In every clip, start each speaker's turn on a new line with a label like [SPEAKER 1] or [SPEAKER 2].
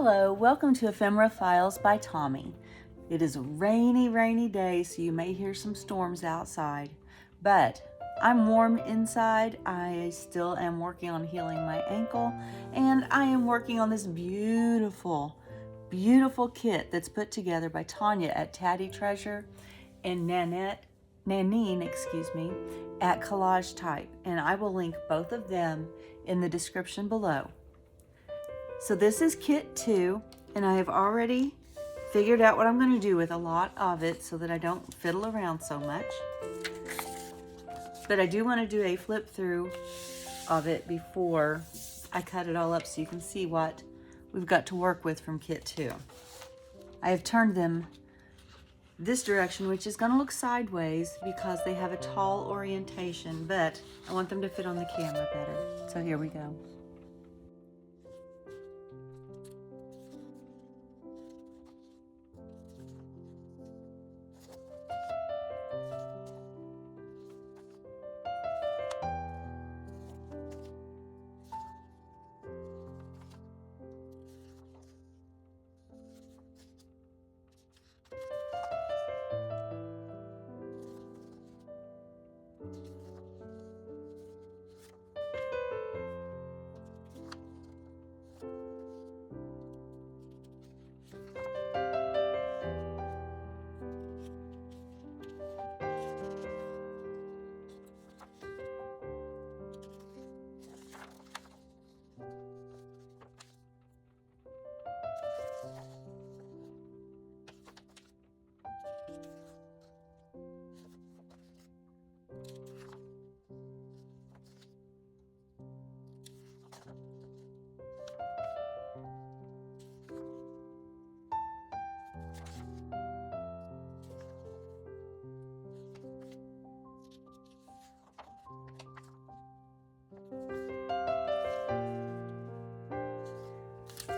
[SPEAKER 1] Hello, welcome to Ephemera Files by Tommy. It is a rainy day, so you may hear some storms outside, but I'm warm inside. I still am working on healing my ankle, and I am working on this beautiful kit that's put together by Tania at Tatty Treasure and Nanine, at Collage Type, and I will link both of them in the description below. So this is kit 2, and I have already figured out what I'm going to do with a lot of it so that I don't fiddle around so much. But I do want to do a flip through of it before I cut it all up so you can see what we've got to work with from kit 2. I have turned them this direction, which is going to look sideways because they have a tall orientation, but I want them to fit on the camera better. So here we go.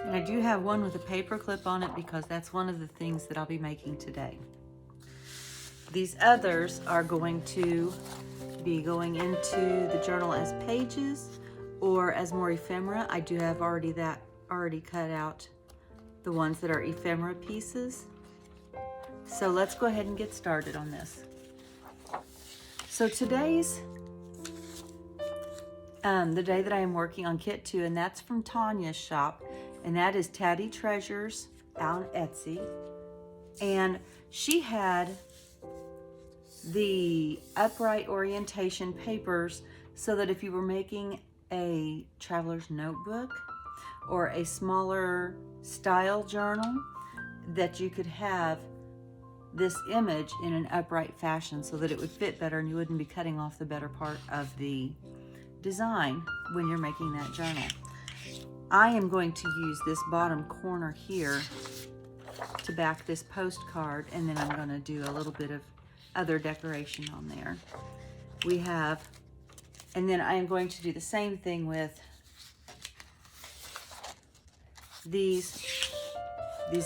[SPEAKER 1] And I do have one with a paper clip on it because that's one of the things that I'll be making today. These others are going to be going into the journal as pages or as more ephemera. I do have already cut out the ones that are ephemera pieces. So let's go ahead and get started on this. So today's the day that I am working on kit 2, and that's from Tania's shop, and that is Tatty Treasures on Etsy. And she had the upright orientation papers so that if you were making a traveler's notebook or a smaller style journal, that you could have this image in an upright fashion so that it would fit better and you wouldn't be cutting off the better part of the design when you're making that journal. I am going to use this bottom corner here to back this postcard, and then I'm going to do a little bit of other decoration on there. And then I am going to do the same thing with these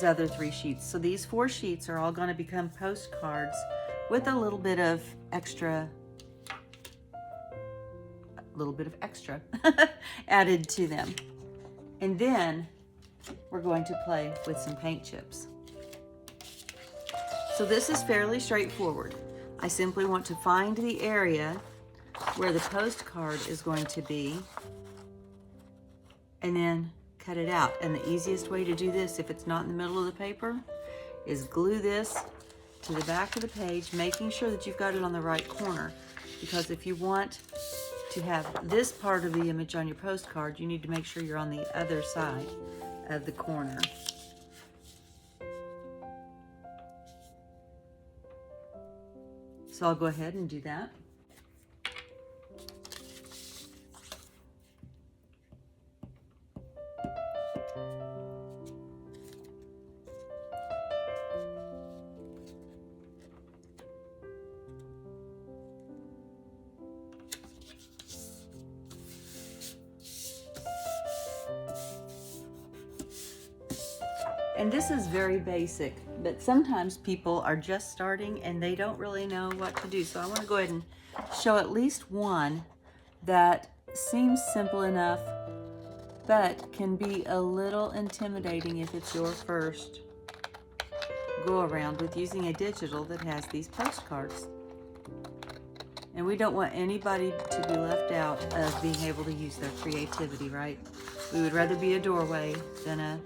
[SPEAKER 1] other 3 sheets. So these 4 sheets are all going to become postcards with a little bit of extra added to them. And then we're going to play with some paint chips. So this is fairly straightforward. I simply want to find the area where the postcard is going to be and then cut it out. And the easiest way to do this, if it's not in the middle of the paper, is glue this to the back of the page, making sure that you've got it on the right corner. Because if you want to have this part of the image on your postcard, you need to make sure you're on the other side of the corner. So I'll go ahead and do that. And this is very basic, but sometimes people are just starting and they don't really know what to do. So I want to go ahead and show at least one that seems simple enough but can be a little intimidating if it's your first go around with using a digital that has these postcards. And we don't want anybody to be left out of being able to use their creativity, right? We would rather be a doorway than a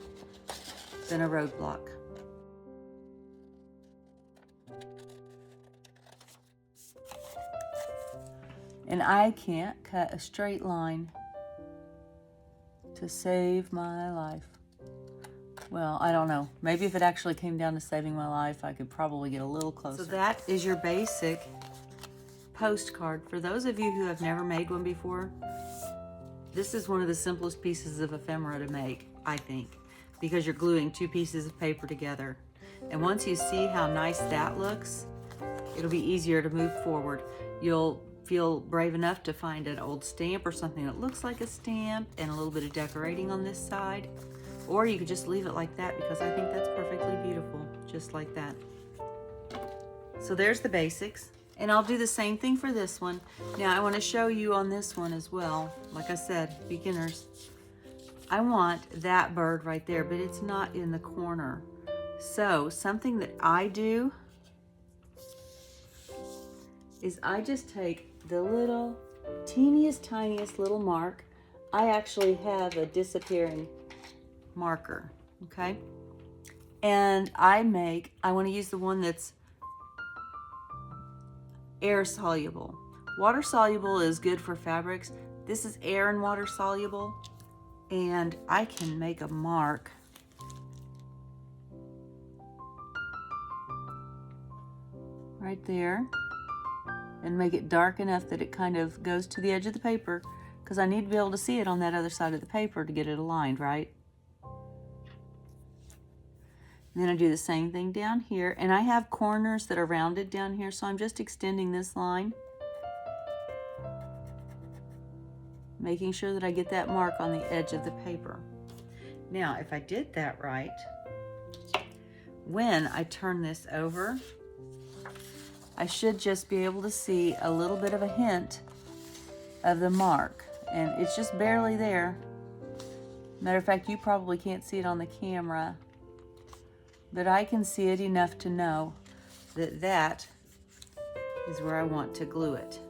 [SPEAKER 1] roadblock. And I can't cut a straight line to save my life. Well, I don't know. Maybe if it actually came down to saving my life, I could probably get a little closer. So that is your basic postcard. For those of you who have never made one before, this is one of the simplest pieces of ephemera to make, I think, because you're gluing two pieces of paper together. And once you see how nice that looks, it'll be easier to move forward. You'll feel brave enough to find an old stamp or something that looks like a stamp and a little bit of decorating on this side. Or you could just leave it like that, because I think that's perfectly beautiful, just like that. So there's the basics. And I'll do the same thing for this one. Now I want to show you on this one as well. Like I said, beginners. I want that bird right there, but it's not in the corner. So something that I do is I just take the little teeniest, tiniest little mark. I actually have a disappearing marker, okay? And I want to use the one that's air soluble. Water soluble is good for fabrics. This is air and water soluble, and I can make a mark right there and make it dark enough that it kind of goes to the edge of the paper, because I need to be able to see it on that other side of the paper to get it aligned, right? And then I do the same thing down here, and I have corners that are rounded down here, so I'm just extending this line, making sure that I get that mark on the edge of the paper. Now, if I did that right, when I turn this over, I should just be able to see a little bit of a hint of the mark, and it's just barely there. Matter of fact, you probably can't see it on the camera, but I can see it enough to know that that is where I want to glue it.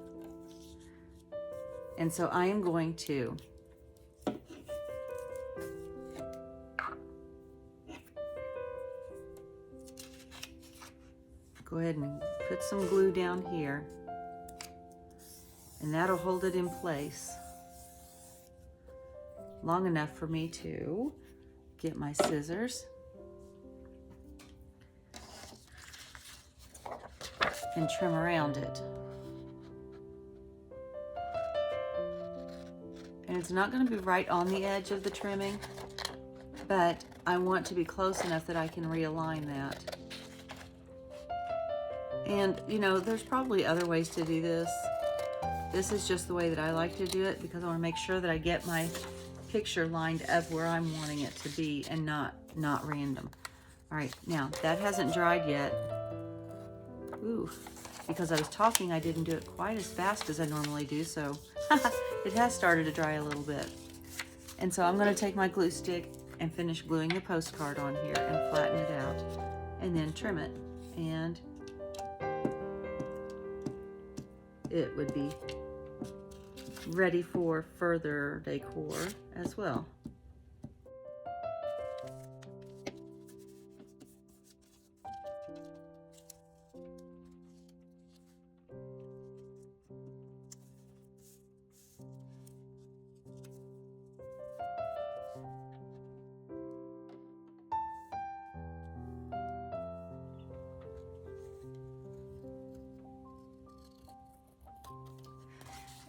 [SPEAKER 1] And so I am going to go ahead and put some glue down here, and that'll hold it in place long enough for me to get my scissors and trim around it. And it's not going to be right on the edge of the trimming, but I want to be close enough that I can realign that. And you know, there's probably other ways to do this. This is just the way that I like to do it, because I want to make sure that I get my picture lined up where I'm wanting it to be and not random. All right, now that hasn't dried yet. Ooh, because I was talking, I didn't do it quite as fast as I normally do, so it has started to dry a little bit. And so I'm going to take my glue stick and finish gluing the postcard on here and flatten it out, and then trim it, and it would be ready for further decor as well.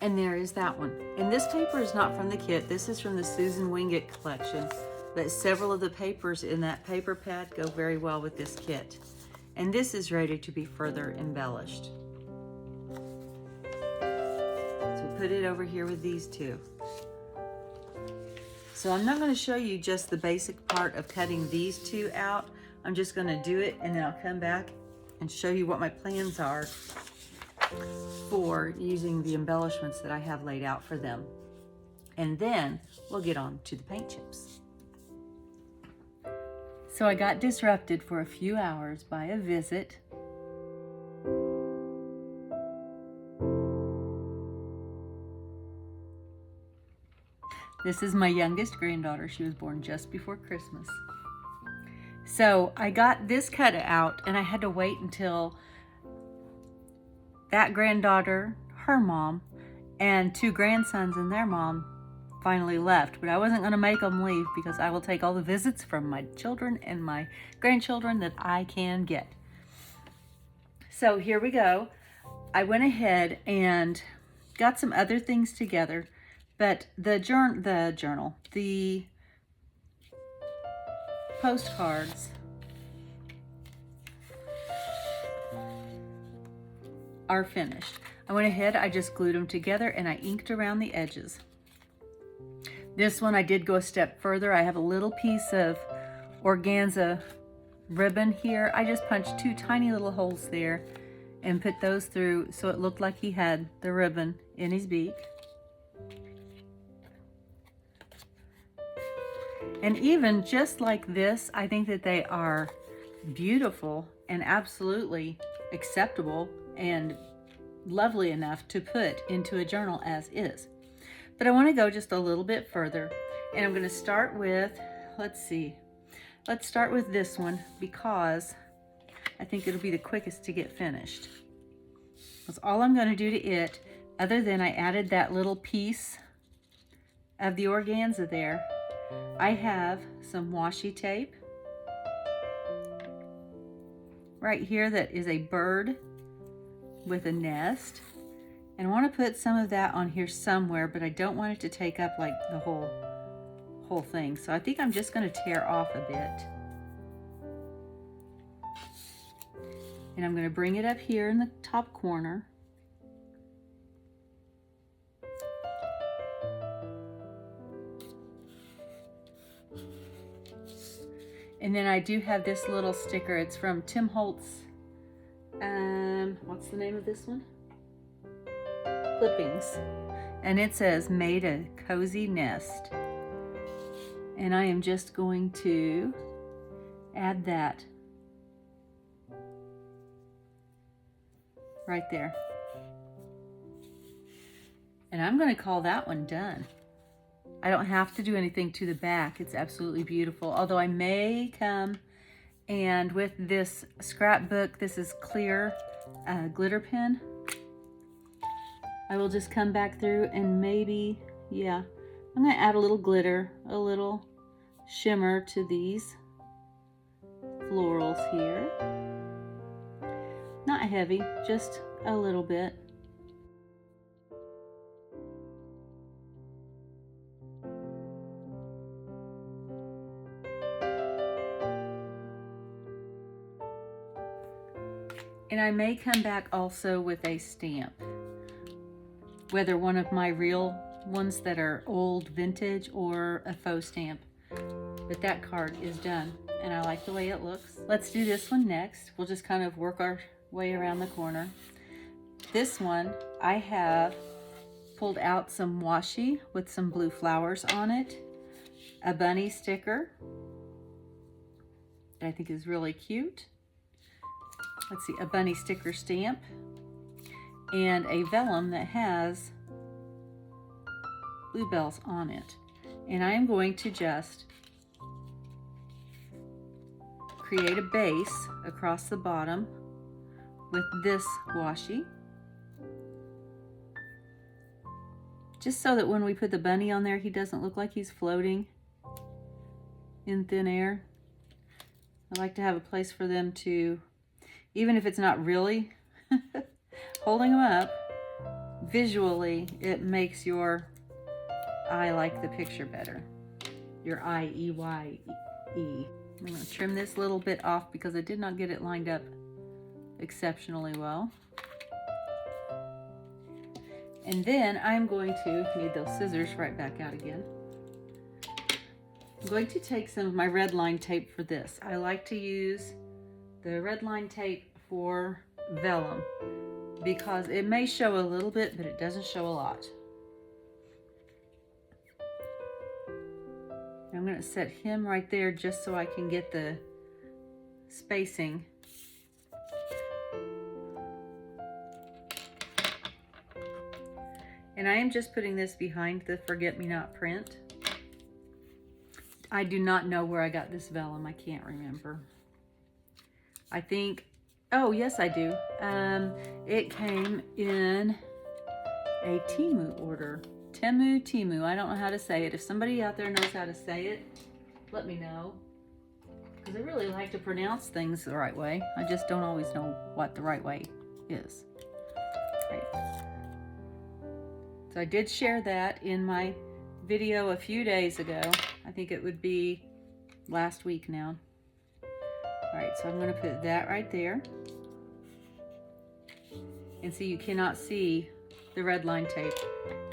[SPEAKER 1] And there is that one. And this paper is not from the kit. This is from the Susan Wingate collection. But several of the papers in that paper pad go very well with this kit. And this is ready to be further embellished. So put it over here with these two. So I'm not going to show you just the basic part of cutting these two out. I'm just going to do it, and then I'll come back and show you what my plans are for using the embellishments that I have laid out for them. and then we'll get on to the paint chips. So I got disrupted for a few hours by a visit. This is my youngest granddaughter. She was born just before Christmas. So I got this cut out, and I had to wait until that granddaughter, her mom, and 2 grandsons and their mom finally left. But I wasn't going to make them leave because I will take all the visits from my children and my grandchildren that I can get. So here we go. I went ahead and got some other things together, but the postcards are finished. I went ahead, I just glued them together and I inked around the edges. This one I did go a step further. I have a little piece of organza ribbon here. I just punched 2 tiny little holes there and put those through so it looked like he had the ribbon in his beak. And even just like this, I think that they are beautiful and absolutely acceptable and lovely enough to put into a journal as is. But I want to go just a little bit further, and I'm going to start with, let's start with this one because I think it'll be the quickest to get finished. That's all I'm going to do to it, other than I added that little piece of the organza there. I have some washi tape right here that is a bird with a nest, and I want to put some of that on here somewhere, but I don't want it to take up like the whole thing. So I think I'm just going to tear off a bit, and I'm going to bring it up here in the top corner. And then I do have this little sticker. It's from Tim Holtz. What's the name of this one? Clippings. And it says, "Made a Cozy Nest." And I am just going to add that right there. And I'm going to call that one done. I don't have to do anything to the back. It's absolutely beautiful. Although I may come and with this scrapbook, this is clear glitter pen, I will just come back through and maybe, yeah, I'm going to add a little glitter, a little shimmer to these florals here. Not heavy, just a little bit. And I may come back also with a stamp, whether one of my real ones that are old vintage or a faux stamp. But that card is done and I like the way it looks. Let's do this one next. We'll just kind of work our way around the corner. This one, I have pulled out some washi with some blue flowers on it, a bunny sticker that I think is really cute. Let's see, a bunny sticker stamp, and a vellum that has bluebells on it. And I am going to just create a base across the bottom with this washi, just so that when we put the bunny on there, he doesn't look like he's floating in thin air. I like to have a place for them to, even if it's not really holding them up, visually it makes your eye like the picture better. Your I-E-Y-E. I'm going to trim this little bit off because I did not get it lined up exceptionally well. And then I'm going to need those scissors right back out again. I'm going to take some of my red line tape for this. I like to use the red line tape for vellum because it may show a little bit, but it doesn't show a lot. I'm going to set him right there just so I can get the spacing. And I am just putting this behind the Forget-Me-Not print. I do not know where I got this vellum. I can't remember. I think, oh yes I do. It came in a Temu order. Temu. I don't know how to say it. If somebody out there knows how to say it, let me know. Because I really like to pronounce things the right way. I just don't always know what the right way is. Right. So I did share that in my video a few days ago. I think it would be last week now. All right, so I'm going to put that right there. And see, you cannot see the red line tape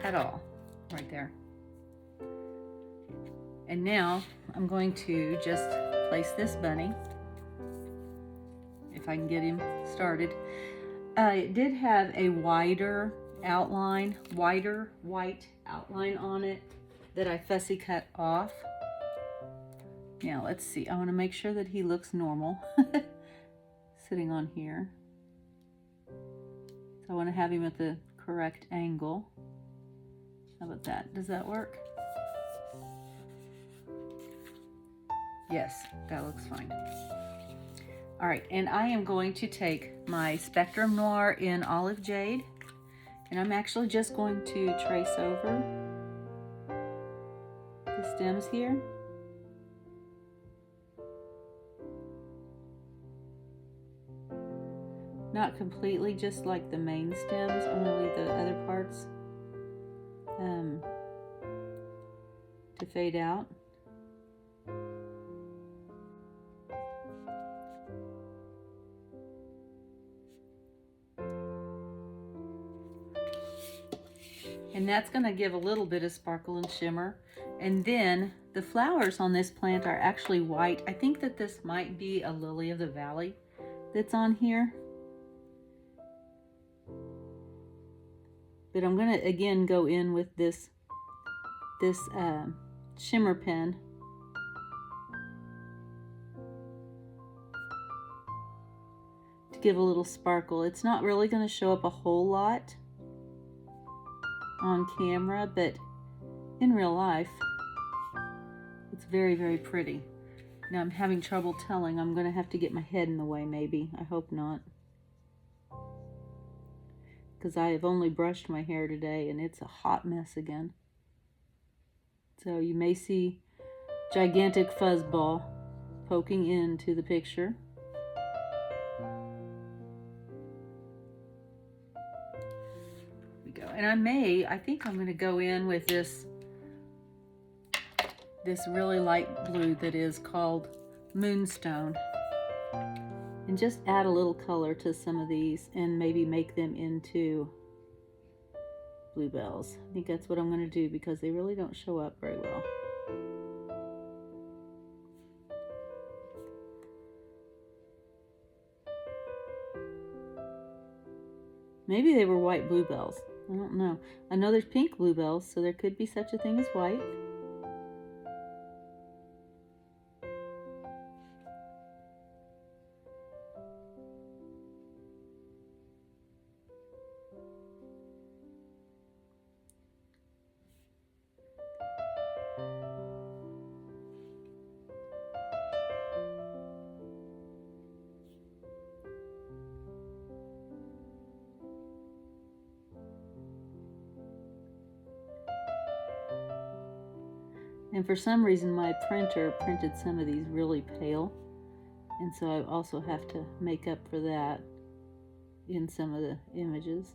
[SPEAKER 1] at all right there. And now I'm going to just place this bunny, if I can get him started. It did have a wider outline, wider white outline on it that I fussy cut off. Now let's see, I want to make sure that he looks normal sitting on here. So I want to have him at the correct angle. How about that? Does that work? Yes, that looks fine. All right, and I am going to take my Spectrum Noir in Olive Jade, and I'm actually just going to trace over the stems here. Not completely, just like the main stems. I'm gonna leave the other parts to fade out. And that's gonna give a little bit of sparkle and shimmer. And then the flowers on this plant are actually white. I think that this might be a lily of the valley that's on here. But I'm gonna again go in with this shimmer pen. To give a little sparkle. It's not really gonna show up a whole lot on camera, but in real life, it's very, very pretty. Now I'm having trouble telling. I'm gonna have to get my head in the way maybe. I hope not. Because I have only brushed my hair today and it's a hot mess again. So you may see gigantic fuzzball poking into the picture. Here we go. And I think I'm going to go in with this really light blue that is called Moonstone. And just add a little color to some of these and maybe make them into bluebells. I think that's what I'm going to do because they really don't show up very well. Maybe they were white bluebells. I don't know. I know there's pink bluebells, so there could be such a thing as white. And for some reason my printer printed some of these really pale, and so I also have to make up for that in some of the images.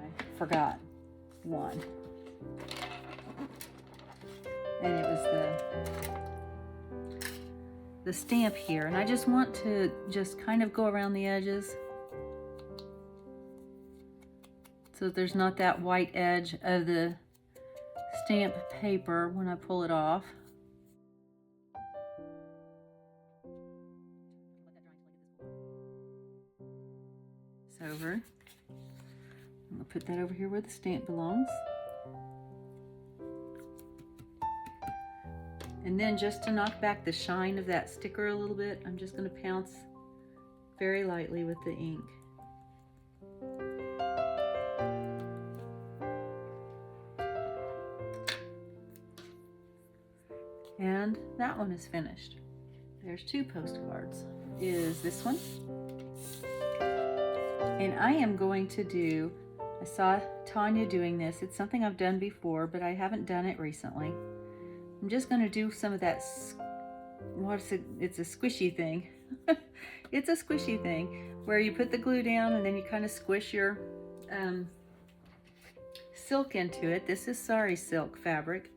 [SPEAKER 1] I forgot one, and it was the stamp here, and I just want to just kind of go around the edges so that there's not that white edge of the stamp paper when I pull it off. over. I'm gonna put that over here where the stamp belongs. And then just to knock back the shine of that sticker a little bit, I'm just gonna pounce very lightly with the ink. And that one is finished. There's 2 postcards. Is this one. And I am going to do, I saw Tania doing this. It's something I've done before, but I haven't done it recently. I'm just going to do some of that, what's it? It's a squishy thing. It's a squishy thing where you put the glue down and then you kind of squish your silk into it. This is sari silk fabric.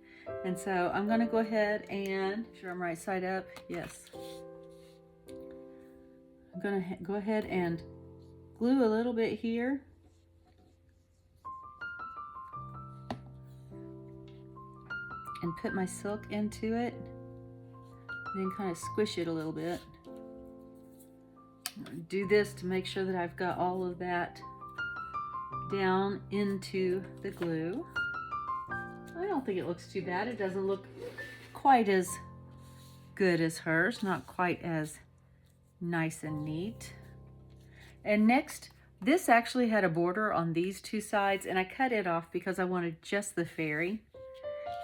[SPEAKER 1] And so I'm going to go ahead and, make sure I'm right side up. Yes. I'm going to go ahead and glue a little bit here. And put my silk into it. And then kind of squish it a little bit. I'm going to do this to make sure that I've got all of that down into the glue. I don't think it looks too bad. It doesn't look quite as good as hers, not quite as nice and neat. And next, this actually had a border on these 2 sides, and I cut it off because I wanted just the fairy.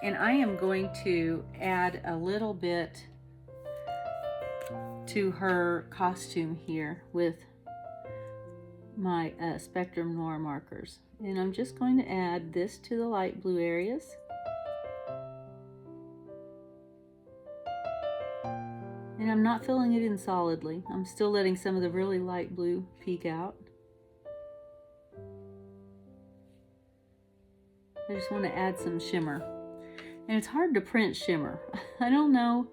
[SPEAKER 1] And I am going to add a little bit to her costume here with my Spectrum Noir markers. And I'm just going to add this to the light blue areas. And I'm not filling it in solidly. I'm still letting some of the really light blue peek out. I just want to add some shimmer. And it's hard to print shimmer. I don't know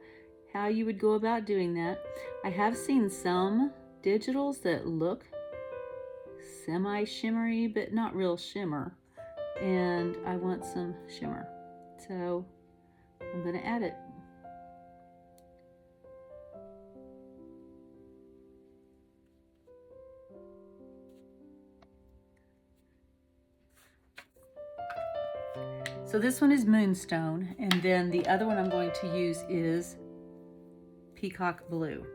[SPEAKER 1] how you would go about doing that. I have seen some digitals that look semi-shimmery, but not real shimmer. And I want some shimmer. So I'm going to add it. So this one is Moonstone, and then the other one I'm going to use is Peacock Blue.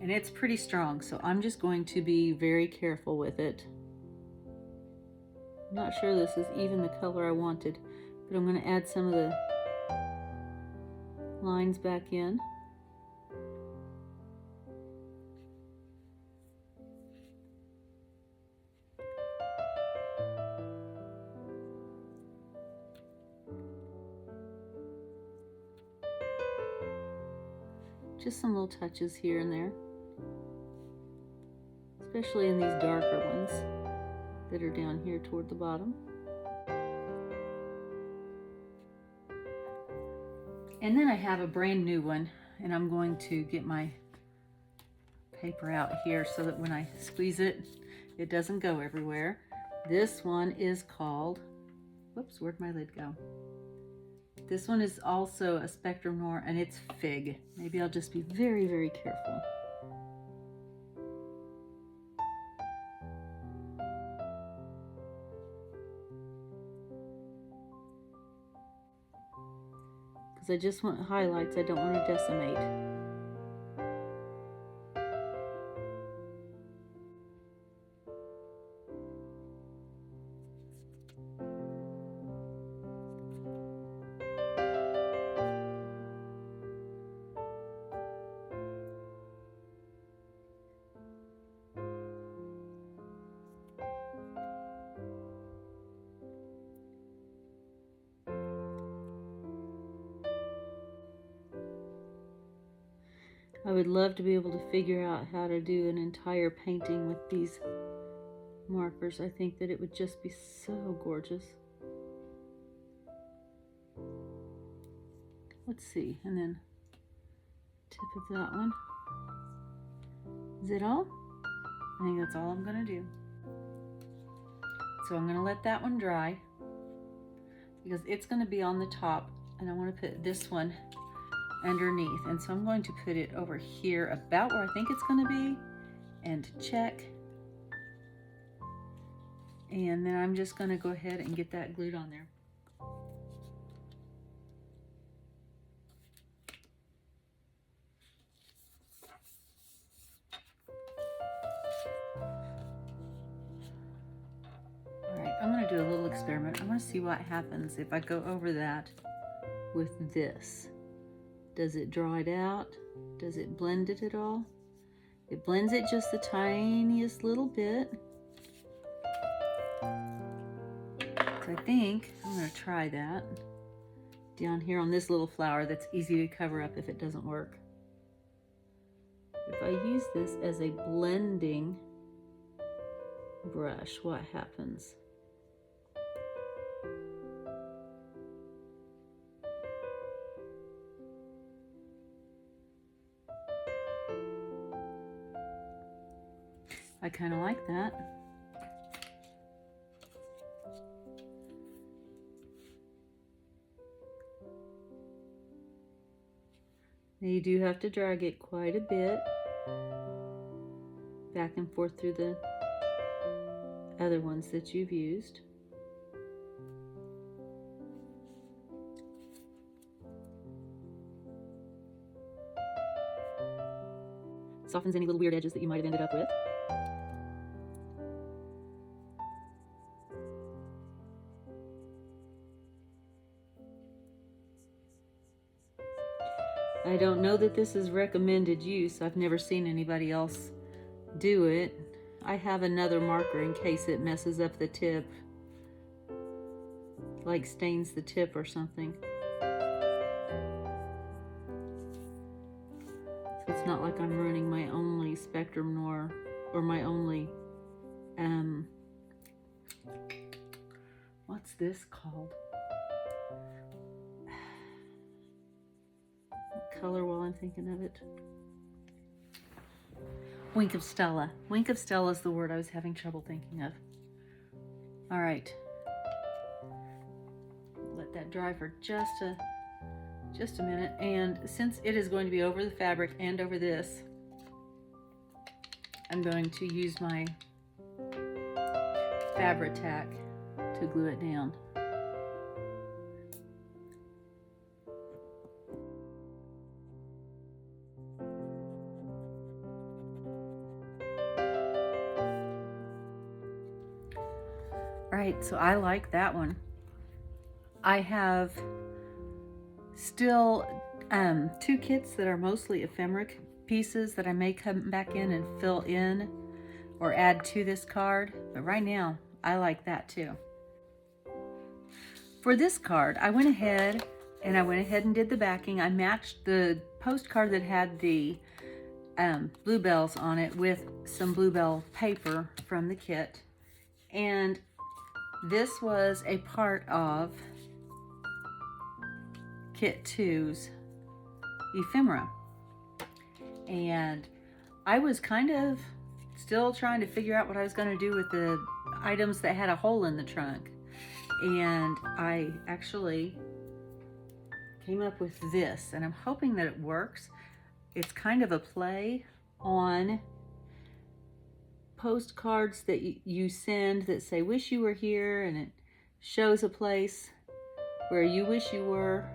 [SPEAKER 1] And it's pretty strong, so I'm just going to be very careful with it. I'm not sure this is even the color I wanted, but I'm going to add some of the lines back in. Just some little touches here and there, especially in these darker ones that are down here toward the bottom. And then I have a brand new one, and I'm going to get my paper out here so that when I squeeze it, it doesn't go everywhere. This one is called, whoops, where'd my lid go? This one is also a Spectrum Noir, and it's Fig. Maybe I'll just be very, very careful. Because I just want highlights, I don't want to decimate. I would love to be able to figure out how to do an entire painting with these markers. I think that it would just be so gorgeous. Let's see, and then tip of that one. Is it all? I think that's all I'm gonna do. So I'm gonna let that one dry because it's gonna be on the top, and I wanna put this one underneath. And so I'm going to put it over here about where I think it's going to be and check. And then I'm just going to go ahead and get that glued on there. I'm going to do a little experiment. I want to see what happens if I go over that with this. Does it draw it out? Does it blend it at all? It blends it just the tiniest little bit. So I think I'm going to try that down here on this little flower that's easy to cover up if it doesn't work. If I use this as a blending brush, what happens? I kind of like that. Now you do have to drag it quite a bit back and forth through the other ones that you've used. Softens any little weird edges that you might have ended up with. I don't know that this is recommended use. I've never seen anybody else do it. I have another marker in case it messes up the tip, like stains the tip or something. So it's not like I'm ruining my only Spectrum Noir or my only, what's this called? Color while I'm thinking of it. Wink of Stella. Wink of Stella is the word I was having trouble thinking of. All right. Let that dry for just a minute. And since it is going to be over the fabric and over this, I'm going to use my Fabri-Tac to glue it down. Right, so I like that one. I have still 2 kits that are mostly ephemera pieces that I may come back in and fill in or add to this card, but right now I like that too. For this card, I went ahead and did the backing. I matched the postcard that had the bluebells on it with some bluebell paper from the kit, and this was a part of Kit 2's ephemera. And I was kind of still trying to figure out what I was going to do with the items that had a hole in the trunk. And I actually came up with this, and I'm hoping that it works. It's kind of a play on postcards that you send that say wish you were here, and it shows a place where you wish you were.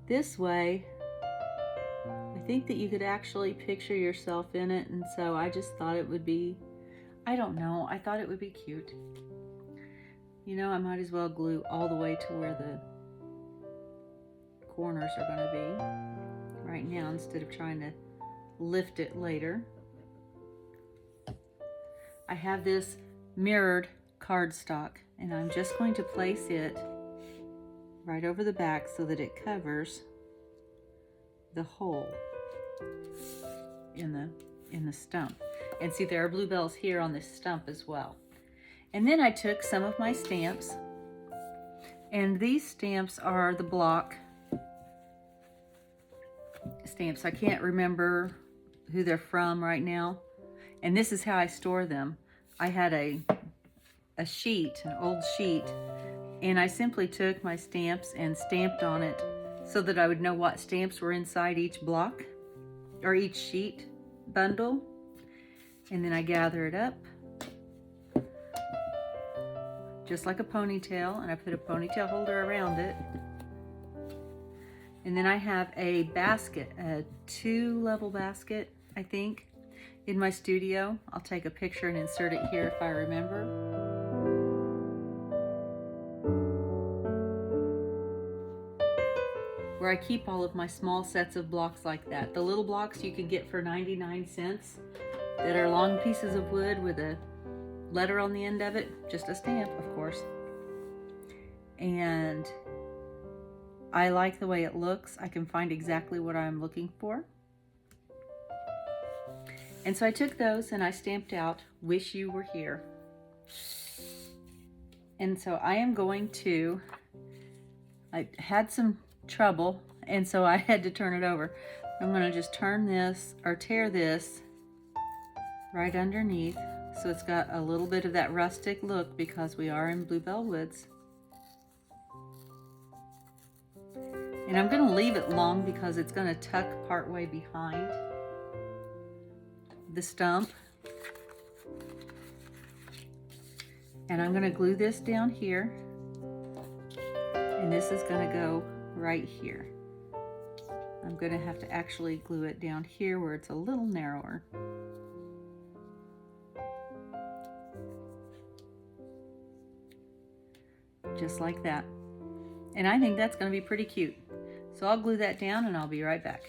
[SPEAKER 1] This way I think that you could actually picture yourself in it, and so I just thought it would be, I don't know, I thought it would be cute. You know, I might as well glue all the way to where the corners are going to be right now instead of trying to lift it later. I have this mirrored cardstock, and I'm just going to place it right over the back so that it covers the hole in the stump. And see, there are bluebells here on this stump as well. And then I took some of my stamps, and these stamps are the block stamps. I can't remember who they're from right now. And this is how I store them. I had a sheet, an old sheet, and I simply took my stamps and stamped on it so that I would know what stamps were inside each block or each sheet bundle. And then I gather it up just like a ponytail, and I put a ponytail holder around it. And then I have a basket, a 2-level basket, I think, in my studio. I'll take a picture and insert it here if I remember. Where I keep all of my small sets of blocks like that. The little blocks you can get for 99 cents that are long pieces of wood with a letter on the end of it, just a stamp, of course. And I like the way it looks. I can find exactly what I'm looking for. And so I took those and I stamped out "Wish You Were Here." And so I am going to, I had some trouble, and so I had to turn it over. I'm going to just turn this, or tear this right underneath, so it's got a little bit of that rustic look because we are in Bluebell Woods. And I'm going to leave it long because it's going to tuck part way behind the stump. And I'm going to glue this down here, and this is going to go right here. I'm going to have to actually glue it down here where it's a little narrower. Just like that. And I think that's going to be pretty cute. So I'll glue that down and I'll be right back.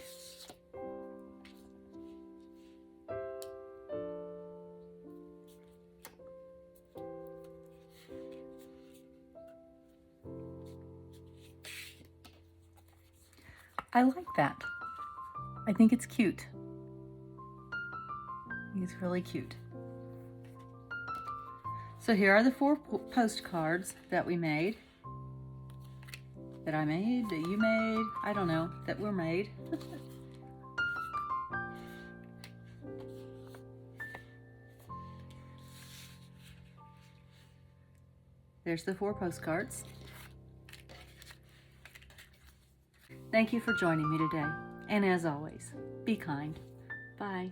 [SPEAKER 1] I like that. I think it's cute. I think it's really cute. So here are the 4 postcards that we made. That I made, that you made, I don't know, that were made. There's the 4 postcards. Thank you for joining me today. And as always, be kind. Bye.